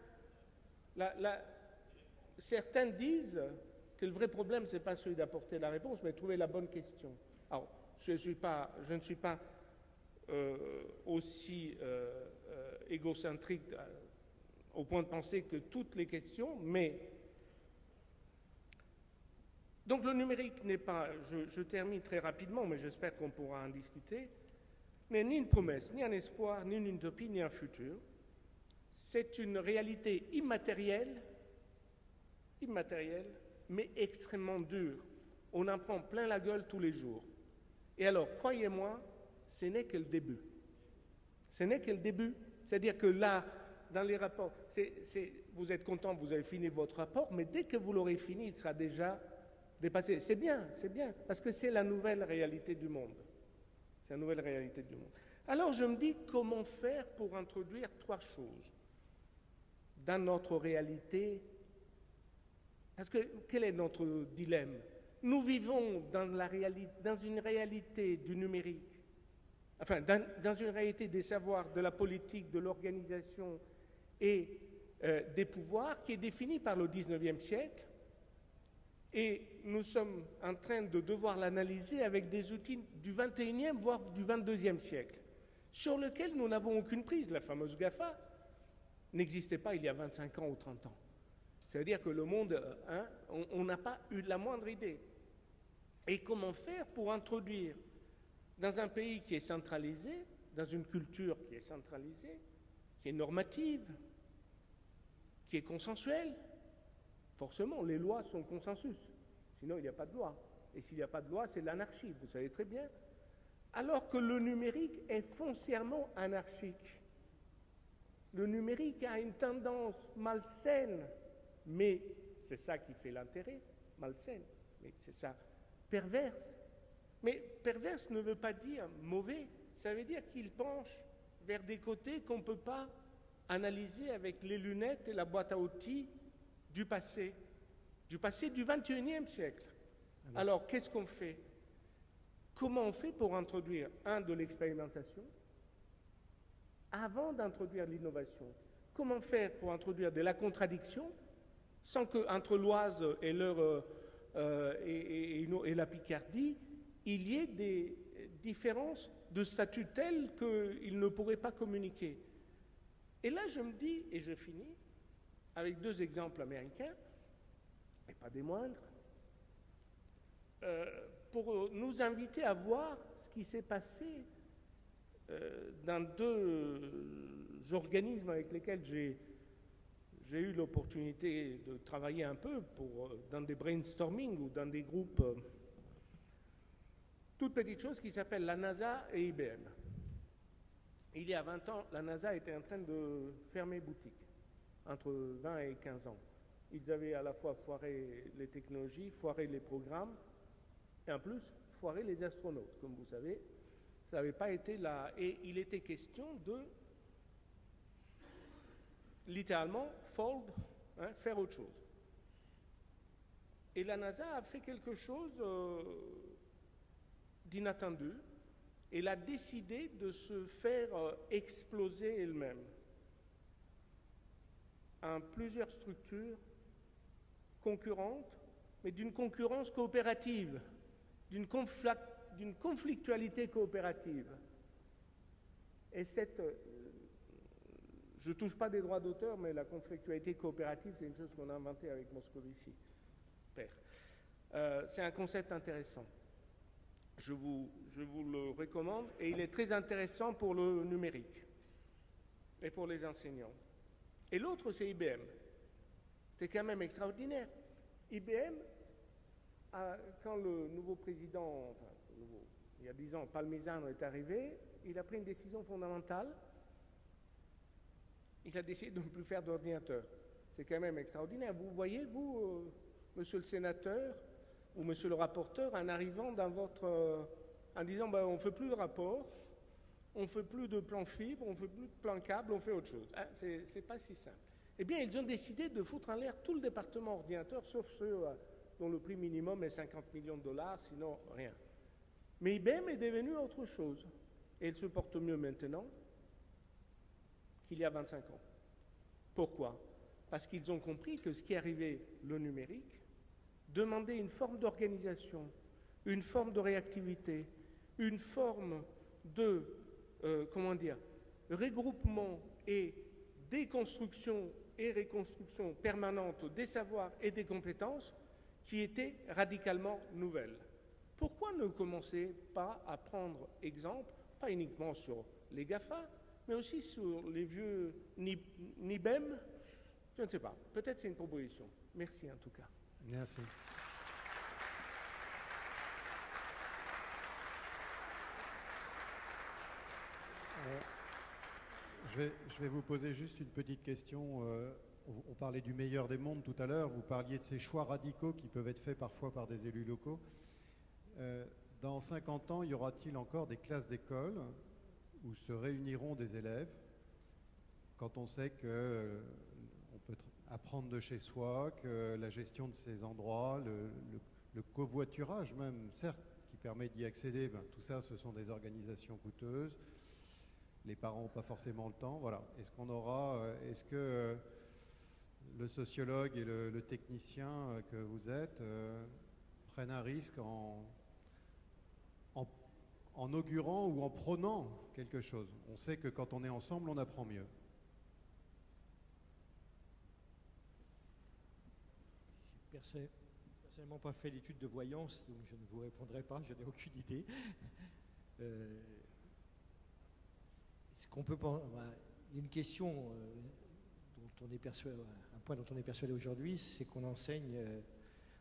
Certains disent que le vrai problème, ce n'est pas celui d'apporter la réponse, mais de trouver la bonne question. Alors, je ne suis pas aussi égocentrique au point de penser que toutes les questions, mais... Donc le numérique n'est pas, je termine très rapidement, mais j'espère qu'on pourra en discuter, n'est ni une promesse, ni un espoir, ni une utopie, ni un futur. C'est une réalité immatérielle, mais extrêmement dure. On en prend plein la gueule tous les jours. Et alors, croyez-moi, ce n'est que le début. Ce n'est que le début. C'est-à-dire que là, dans les rapports, vous êtes content, vous avez fini votre rapport, mais dès que vous l'aurez fini, il sera déjà dépassé. C'est bien, parce que c'est la nouvelle réalité du monde. C'est la nouvelle réalité du monde. Alors je me dis, comment faire pour introduire trois choses dans notre réalité? Parce que quel est notre dilemme? Nous vivons dans une réalité du numérique, enfin dans une réalité des savoirs, de la politique, de l'organisation et des pouvoirs qui est définie par le 19e siècle. Et nous sommes en train de devoir l'analyser avec des outils du 21e, voire du 22e siècle, sur lesquels nous n'avons aucune prise. La fameuse GAFA n'existait pas il y a 25 ans ou 30 ans. Ça veut dire que le monde, on n'a pas eu la moindre idée. Et comment faire pour introduire dans un pays qui est centralisé, dans une culture qui est centralisée, qui est normative, qui est consensuelle? Forcément, les lois sont consensus. Sinon, il n'y a pas de loi. Et s'il n'y a pas de loi, c'est l'anarchie, vous savez très bien. Alors que le numérique est foncièrement anarchique. Le numérique a une tendance malsaine, mais c'est ça qui fait l'intérêt, malsaine, mais c'est ça, perverse. Mais perverse ne veut pas dire mauvais, ça veut dire qu'il penche vers des côtés qu'on ne peut pas analyser avec les lunettes et la boîte à outils du passé du 21e siècle. Alors, qu'est-ce qu'on fait? Comment on fait pour introduire, de l'expérimentation avant d'introduire l'innovation? Comment faire pour introduire de la contradiction sans qu'entre l'Oise et, et la Picardie, il y ait des différences de statut telles qu'ils ne pourraient pas communiquer? Et là, je me dis, et je finis, avec 2 exemples américains, et pas des moindres, pour nous inviter à voir ce qui s'est passé dans 2 organismes avec lesquels j'ai eu l'opportunité de travailler un peu dans des brainstorming ou dans des groupes, toutes petites choses qui s'appellent la NASA et IBM. Il y a 20 ans, la NASA était en train de fermer boutique, entre 20 et 15 ans. Ils avaient à la fois foiré les technologies, foiré les programmes, et en plus, foiré les astronautes. Comme vous savez, ça n'avait pas été là. Et il était question de, littéralement, fold, faire autre chose. Et la NASA a fait quelque chose d'inattendu. Elle a décidé de se faire exploser elle-même en plusieurs structures concurrentes, mais d'une concurrence coopérative, d'une conflictualité coopérative. Et je ne touche pas des droits d'auteur, mais la conflictualité coopérative, c'est une chose qu'on a inventée avec Moscovici, père. C'est un concept intéressant. Je vous le recommande, et il est très intéressant pour le numérique et pour les enseignants. Et l'autre, c'est IBM. C'est quand même extraordinaire. IBM, quand le nouveau président, il y a 10 ans, Palmisano est arrivé, il a pris une décision fondamentale. Il a décidé de ne plus faire d'ordinateur. C'est quand même extraordinaire. Vous voyez, vous, monsieur le sénateur, ou monsieur le rapporteur, en arrivant en disant on ne fait plus de rapport, on ne fait plus de plan fibre, on ne fait plus de plan câble, on fait autre chose. C'est pas si simple. Eh bien, ils ont décidé de foutre en l'air tout le département ordinateur, sauf ceux dont le prix minimum est 50 millions de dollars, sinon rien. Mais IBM est devenu autre chose. Et il se porte mieux maintenant qu'il y a 25 ans. Pourquoi? Parce qu'ils ont compris que ce qui arrivait, le numérique, demandait une forme d'organisation, une forme de réactivité, une forme de, regroupement et déconstruction et reconstruction permanente des savoirs et des compétences qui était radicalement nouvelle. Pourquoi ne commencer pas à prendre exemple, pas uniquement sur les GAFA, mais aussi sur les vieux NIBEM? Je ne sais pas, peut-être c'est une proposition. Merci en tout cas. Merci. Je vais vous poser juste une petite question. On parlait du meilleur des mondes tout à l'heure. Vous parliez de ces choix radicaux qui peuvent être faits parfois par des élus locaux. Dans 50 ans, y aura-t-il encore des classes d'école où se réuniront des élèves quand on sait qu'on peut apprendre de chez soi, que la gestion de ces endroits, le covoiturage même, certes, qui permet d'y accéder, tout ça, ce sont des organisations coûteuses. Les parents n'ont pas forcément le temps. Voilà. Est-ce que le sociologue et le technicien que vous êtes prennent un risque en augurant ou en prônant quelque chose? On sait que quand on est ensemble, on apprend mieux. Je n'ai personnellement pas fait d'études de voyance, donc je ne vous répondrai pas, je n'ai aucune idée. Il y a une question dont on est persuadé, un point dont on est persuadé aujourd'hui, c'est qu'on enseigne,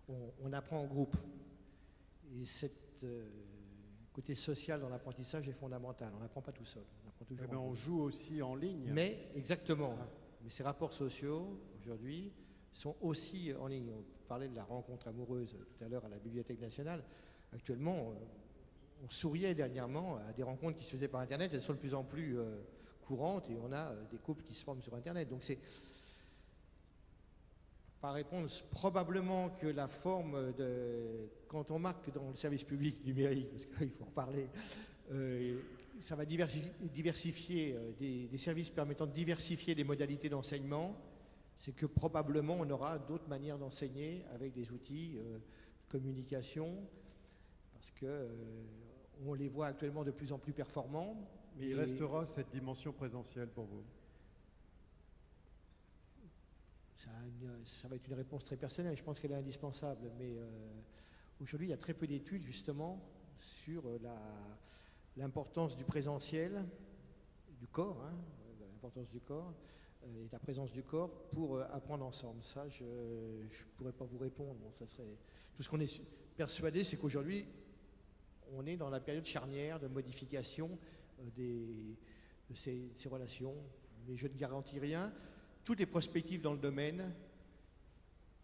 on apprend en groupe. Et cette côté social dans l'apprentissage est fondamental. On n'apprend pas tout seul. On apprend toujours on joue aussi en ligne. Mais exactement. Mais ces rapports sociaux aujourd'hui sont aussi en ligne. On parlait de la rencontre amoureuse tout à l'heure à la Bibliothèque nationale. Actuellement, on souriait dernièrement à des rencontres qui se faisaient par Internet. Elles sont de plus en plus courante et on a des couples qui se forment sur Internet. Donc c'est par réponse, probablement que la forme de... Quand on marque dans le service public numérique, parce qu'il faut en parler, ça va diversifier des services permettant de diversifier les modalités d'enseignement, c'est que probablement on aura d'autres manières d'enseigner avec des outils de communication, parce que on les voit actuellement de plus en plus performants. Mais il restera cette dimension présentielle pour vous? Ça va être une réponse très personnelle, je pense qu'elle est indispensable, mais aujourd'hui il y a très peu d'études justement sur l'importance du présentiel, du corps, hein, l'importance du corps et la présence du corps pour apprendre ensemble. Ça, je ne pourrais pas vous répondre. Bon, ça serait... Tout ce qu'on est persuadé, c'est qu'aujourd'hui, on est dans la période charnière de modification de ces relations, mais je ne garantis rien. Toutes les prospectives dans le domaine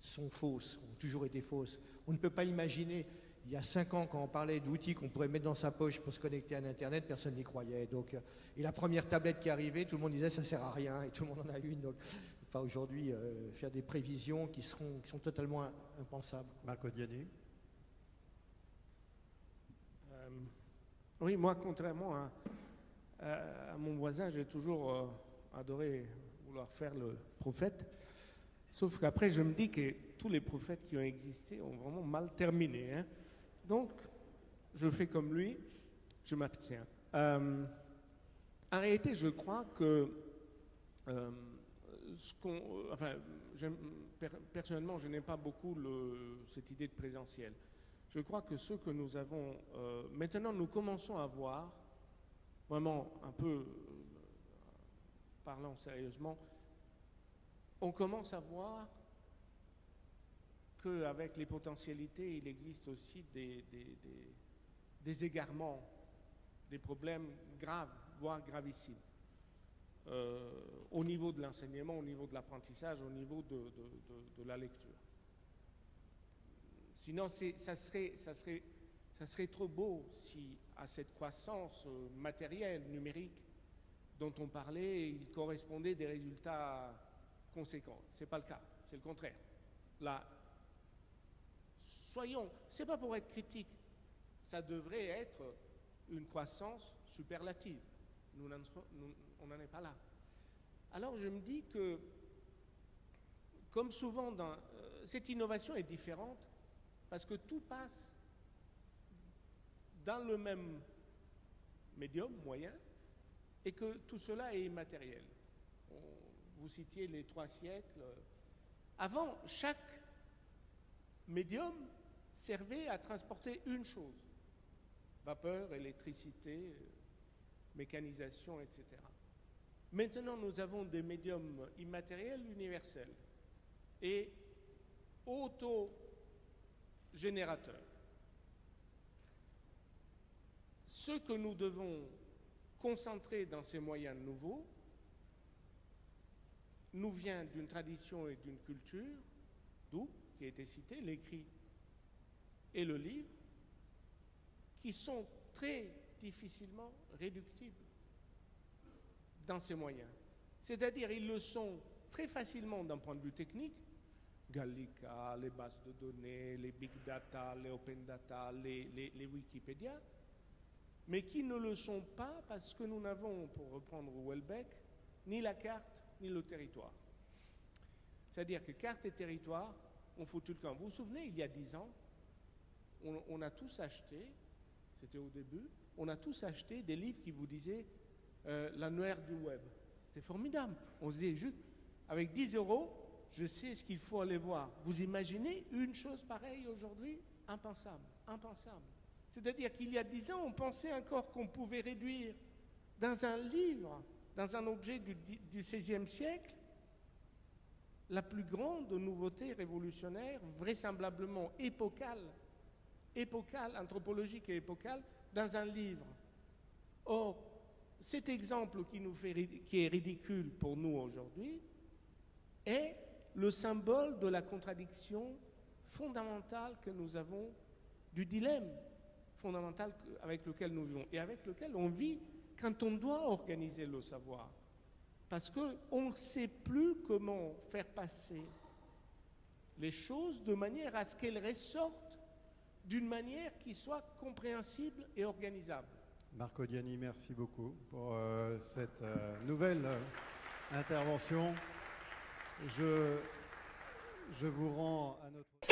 sont fausses, ont toujours été fausses. On ne peut pas imaginer, il y a 5 ans, quand on parlait d'outils qu'on pourrait mettre dans sa poche pour se connecter à Internet, personne n'y croyait. Donc, et la première tablette qui est arrivée, tout le monde disait ça ne sert à rien, et tout le monde en a une. Donc, enfin, aujourd'hui, faire des prévisions qui sont totalement impensables. Marco Diani. Oui, moi, contrairement à mon voisin, j'ai toujours adoré vouloir faire le prophète. Sauf qu'après, je me dis que tous les prophètes qui ont existé ont vraiment mal terminé. Hein. Donc, je fais comme lui, je m'abstiens. En réalité, je crois que personnellement, je n'aime pas beaucoup cette idée de présentiel. Je crois que ce que nous avons... maintenant, nous commençons à voir, vraiment un peu, parlant sérieusement, on commence à voir qu'avec les potentialités, il existe aussi des égarements, des problèmes graves, voire gravissimes, au niveau de l'enseignement, au niveau de l'apprentissage, au niveau de la lecture. Sinon, ça serait trop beau si, à cette croissance matérielle, numérique, dont on parlait, il correspondait des résultats conséquents. Ce n'est pas le cas, c'est le contraire. Là, c'est pas pour être critique, ça devrait être une croissance superlative. On n'en est pas là. Alors je me dis que, comme souvent, cette innovation est différente parce que tout passe dans le même médium, moyen, et que tout cela est immatériel. Vous citiez les 3 siècles. Avant, chaque médium servait à transporter une chose. Vapeur, électricité, mécanisation, etc. Maintenant, nous avons des médiums immatériels universels et auto-générateurs. Ce que nous devons concentrer dans ces moyens nouveaux nous vient d'une tradition et d'une culture, d'où, qui a été cité, l'écrit et le livre, qui sont très difficilement réductibles dans ces moyens. C'est-à-dire, ils le sont très facilement d'un point de vue technique, Gallica, les bases de données, les big data, les open data, les Wikipédia, mais qui ne le sont pas parce que nous n'avons, pour reprendre Houellebecq, ni la carte, ni le territoire. C'est-à-dire que carte et territoire ont foutu le camp. Vous vous souvenez, il y a 10 ans, on a tous acheté, c'était au début, on a tous acheté des livres qui vous disaient l'annuaire du web. C'était formidable. On se disait juste, avec 10 €, je sais ce qu'il faut aller voir. Vous imaginez une chose pareille aujourd'hui? Impensable, impensable. C'est-à-dire qu'il y a 10 ans, on pensait encore qu'on pouvait réduire dans un livre, dans un objet du XVIe siècle, la plus grande nouveauté révolutionnaire, vraisemblablement épocale, anthropologique et épocale, dans un livre. Or, cet exemple qui est ridicule pour nous aujourd'hui est le symbole de la contradiction fondamentale que nous avons, du dilemme fondamental avec lequel nous vivons et avec lequel on vit quand on doit organiser le savoir. Parce qu'on ne sait plus comment faire passer les choses de manière à ce qu'elles ressortent d'une manière qui soit compréhensible et organisable. Marco Diani, merci beaucoup pour cette nouvelle intervention. Je vous rends à notre...